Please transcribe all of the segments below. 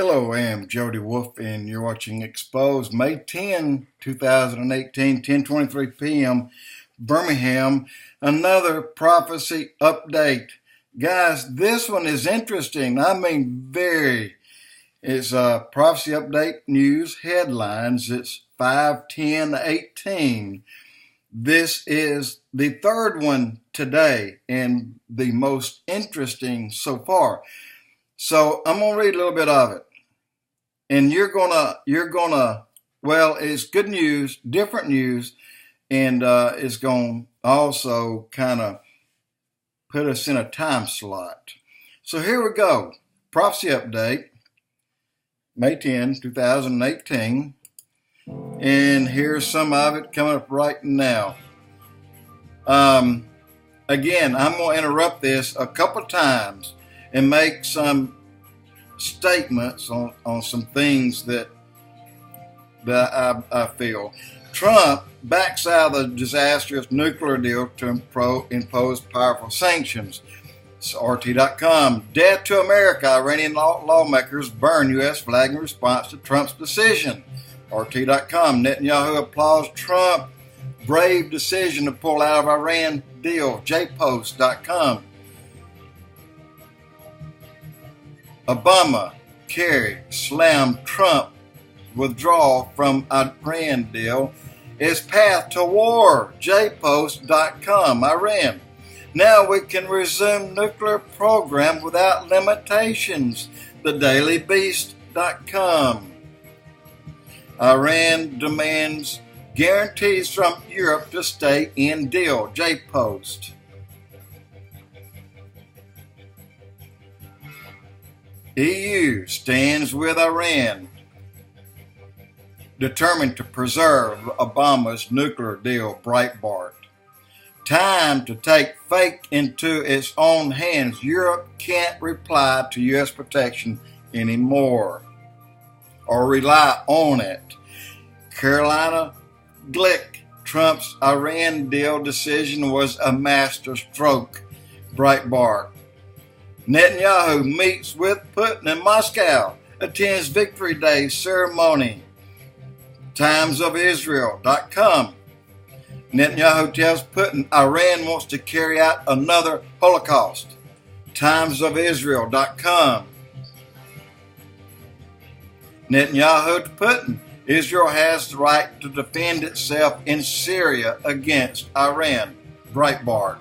Hello, I am Jody Wolf, and you're watching Expoz, May 10, 2018, 10:23 p.m., Birmingham. Another prophecy update. Guys, this one is interesting. It's a prophecy update news headlines. It's 5/10/18. This is the third one today and the most interesting so far. So I'm going to read a little bit of it. And it's good news, different news, and it's going to also kind of put us in a time slot. So here we go. Prophecy update, May 10, 2018. And here's some of it coming up right now. Again, I'm going to interrupt this a couple times and make some statements on some things that I feel. Trump backs out of the disastrous nuclear deal to impose powerful sanctions. It's RT.com. Death to America. Iranian lawmakers burn U.S. flag in response to Trump's decision. RT.com. Netanyahu applauds Trump brave decision to pull out of Iran deal. JPost.com. Obama, Kerry slammed Trump withdrawal from Iran deal is path to war. JPost.com. Iran. Now we can resume nuclear program without limitations. TheDailyBeast.com. Iran demands guarantees from Europe to stay in deal. JPost. EU stands with Iran, determined to preserve Obama's nuclear deal. Breitbart. Time to take fate into its own hands. Europe can't reply to U.S. protection anymore or rely on it. Carolina Glick. Trump's Iran deal decision was a master stroke. Breitbart. Netanyahu meets with Putin in Moscow, attends Victory Day ceremony. TimesOfIsrael.com. Netanyahu tells Putin Iran wants to carry out another Holocaust. TimesOfIsrael.com. Netanyahu to Putin. Israel has the right to defend itself in Syria against Iran. Breitbart.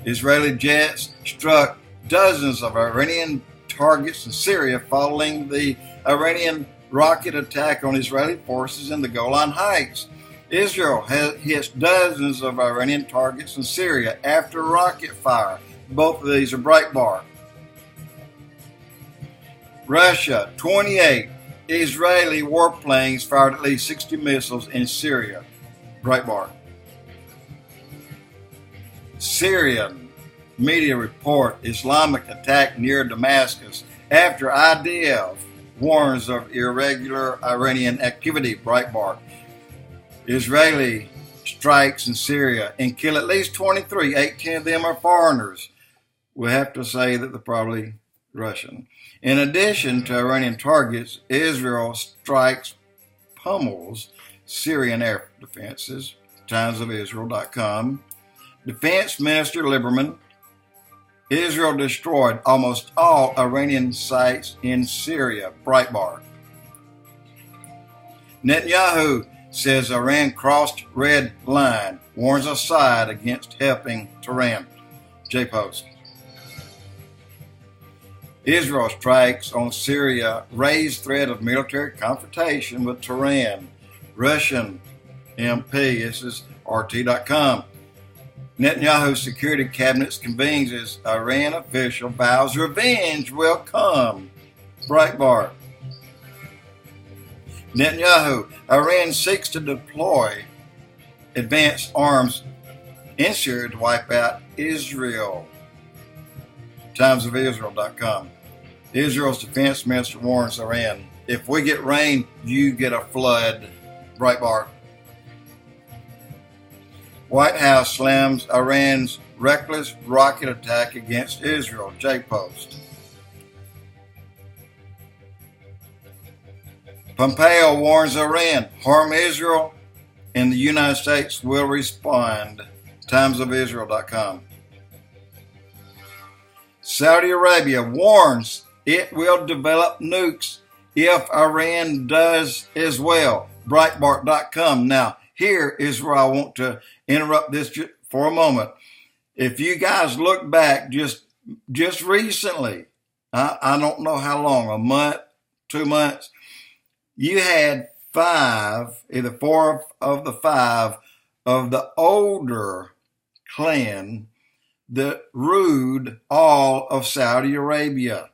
Israeli jets struck dozens of Iranian targets in Syria following the Iranian rocket attack on Israeli forces in the Golan Heights. Israel has hit dozens of Iranian targets in Syria after rocket fire. Both of these are Breitbart. Russia. 28 Israeli warplanes fired at least 60 missiles in Syria. Breitbart. Syrian media report Islamic attack near Damascus after IDF warns of irregular Iranian activity. Breitbart. Israeli strikes in Syria and kill at least 23. 18 of them are foreigners. We'll have to say that they're probably Russian. In addition to Iranian targets, Israel strikes pummels Syrian air defenses. TimesOfIsrael.com. Defense Minister Lieberman. Israel destroyed almost all Iranian sites in Syria. Breitbart. Netanyahu says Iran crossed red line, warns Assad against helping Tehran. JPost. Israel strikes on Syria raise threat of military confrontation with Tehran. Russian MP. This is RT.com. Netanyahu security cabinet convenes as Iran official vows revenge will come. Breitbart. Netanyahu. Iran seeks to deploy advanced arms in Syria to wipe out Israel. TimesOfIsrael.com. Israel's defense minister warns Iran, if we get rain, you get a flood. Breitbart. White House slams Iran's reckless rocket attack against Israel. JPost. Pompeo warns Iran, harm Israel, and the United States will respond. Timesofisrael.com. Saudi Arabia warns it will develop nukes if Iran does as well. Breitbart.com. Now, here is where I want to interrupt this for a moment. If you guys look back just recently, I don't know how long, a month, 2 months, you had either four of the five of the older clan that ruled all of Saudi Arabia.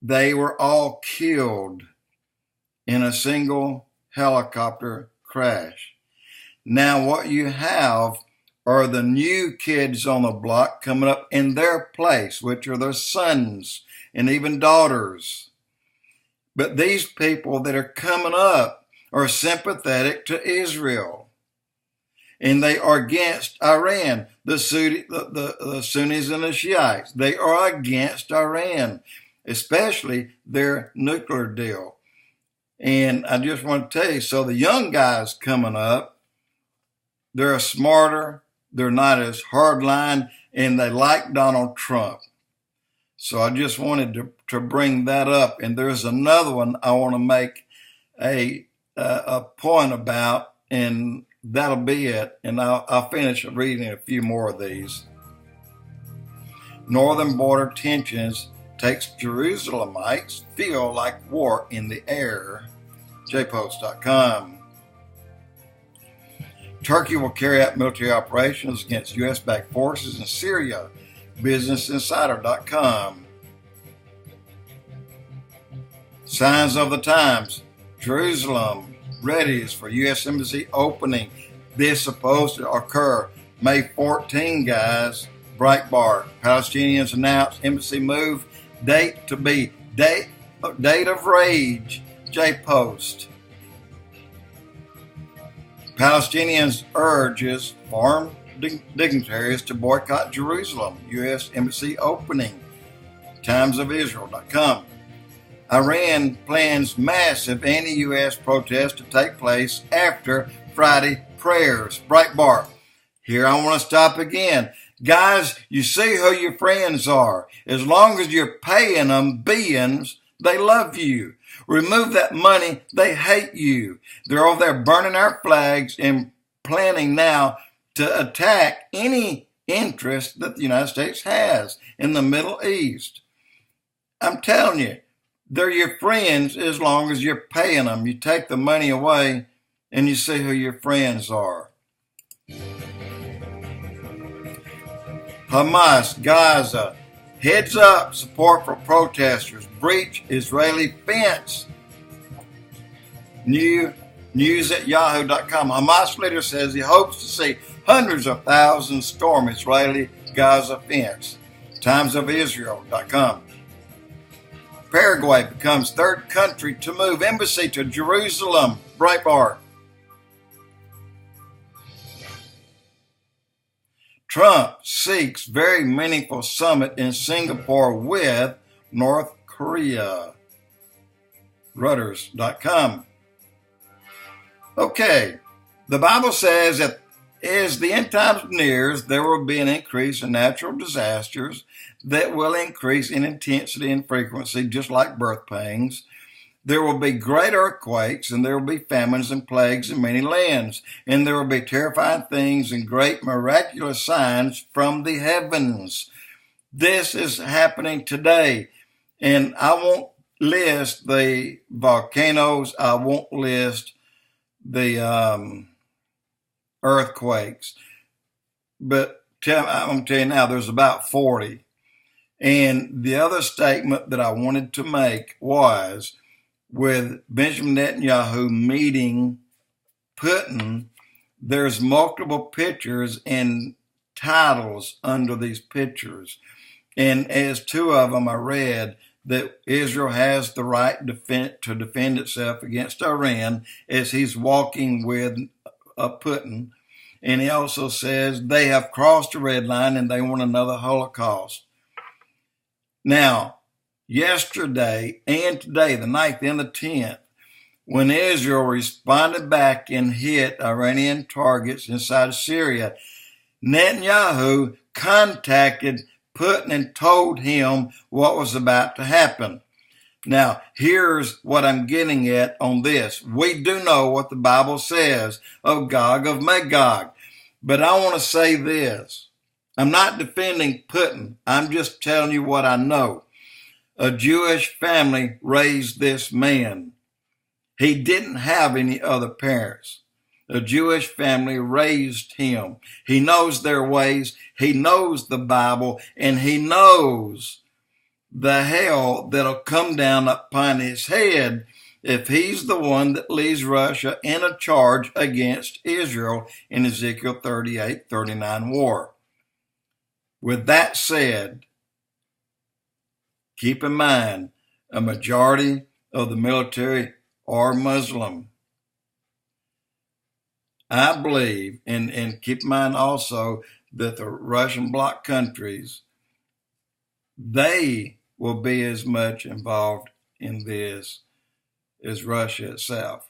They were all killed in a single helicopter crash. Now what you have are the new kids on the block coming up in their place, which are their sons and even daughters. But these people that are coming up are sympathetic to Israel. And they are against Iran. The Sunnis and the Shiites, they are against Iran, especially their nuclear deal. And I just want to tell you, so the young guys coming up, they're smarter, they're not as hardline, and they like Donald Trump. So I just wanted to bring that up. And there's another one I want to make a point about, and that'll be it. And I'll finish reading a few more of these. Northern border tensions takes Jerusalemites feel like war in the air. JPost.com. Turkey will carry out military operations against U.S.-backed forces in Syria. BusinessInsider.com. Signs of the times. Jerusalem readies for U.S. Embassy opening. This supposed to occur May 14, guys. Breitbart. Palestinians announce embassy move. Date to be. Date of rage. JPost. Palestinians urges foreign dignitaries to boycott Jerusalem. U.S. Embassy opening. Timesofisrael.com. Iran plans massive anti-U.S. protests to take place after Friday prayers. Breitbart. Here I want to stop again. Guys, you see who your friends are. As long as you're paying them billions, they love you. Remove that money, they hate you. They're over there burning our flags and planning now to attack any interest that the United States has in the Middle East. I'm telling you, they're your friends as long as you're paying them. You take the money away and you see who your friends are. Hamas, Gaza, heads up, support for protesters, breach Israeli fence. News at yahoo.com. Hamas leader says he hopes to see hundreds of thousands storm Israeli Gaza fence. Timesofisrael.com. Paraguay becomes third country to move embassy to Jerusalem. Breitbart. Trump seeks very meaningful summit in Singapore with North Korea. Reuters.com. Okay, the Bible says that as the end times nears, there will be an increase in natural disasters that will increase in intensity and frequency, just like birth pangs. There will be great earthquakes, and there will be famines and plagues in many lands, and there will be terrifying things and great miraculous signs from the heavens. This is happening today, and I won't list the volcanoes. I won't list the earthquakes, but I'm telling you now, there's about 40. And the other statement that I wanted to make was, with Benjamin Netanyahu meeting Putin, there's multiple pictures and titles under these pictures. And as two of them I read, that Israel has the right to defend itself against Iran as he's walking with Putin. And he also says they have crossed the red line and they want another Holocaust. Now, yesterday and today, the 9th and the 10th, when Israel responded back and hit Iranian targets inside Syria, Netanyahu contacted Putin and told him what was about to happen. Now, here's what I'm getting at on this. We do know what the Bible says of Gog of Magog, but I want to say this. I'm not defending Putin. I'm just telling you what I know. A Jewish family raised this man. He didn't have any other parents. A Jewish family raised him. He knows their ways. He knows the Bible, and he knows the hell that'll come down upon his head if he's the one that leads Russia in a charge against Israel in Ezekiel 38-39 war. With that said, keep in mind, a majority of the military are Muslim. I believe, and keep in mind also that the Russian bloc countries, they will be as much involved in this as Russia itself.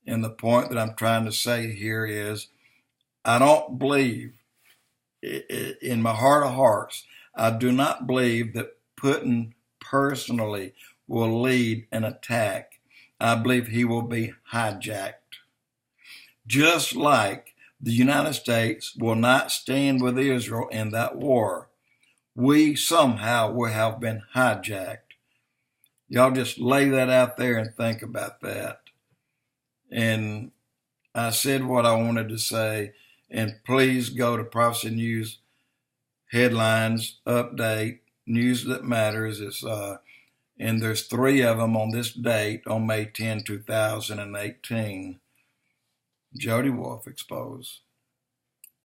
And the point that I'm trying to say here is, I don't believe, in my heart of hearts, I do not believe that Putin personally will lead an attack. I believe he will be hijacked. Just like the United States will not stand with Israel in that war, we somehow will have been hijacked. Y'all just lay that out there and think about that. And I said what I wanted to say, and please go to Prophecy News headlines, update, news that matters. And there's 3 of them on this date, on May 10, 2018. Jody Wolf, Expoz.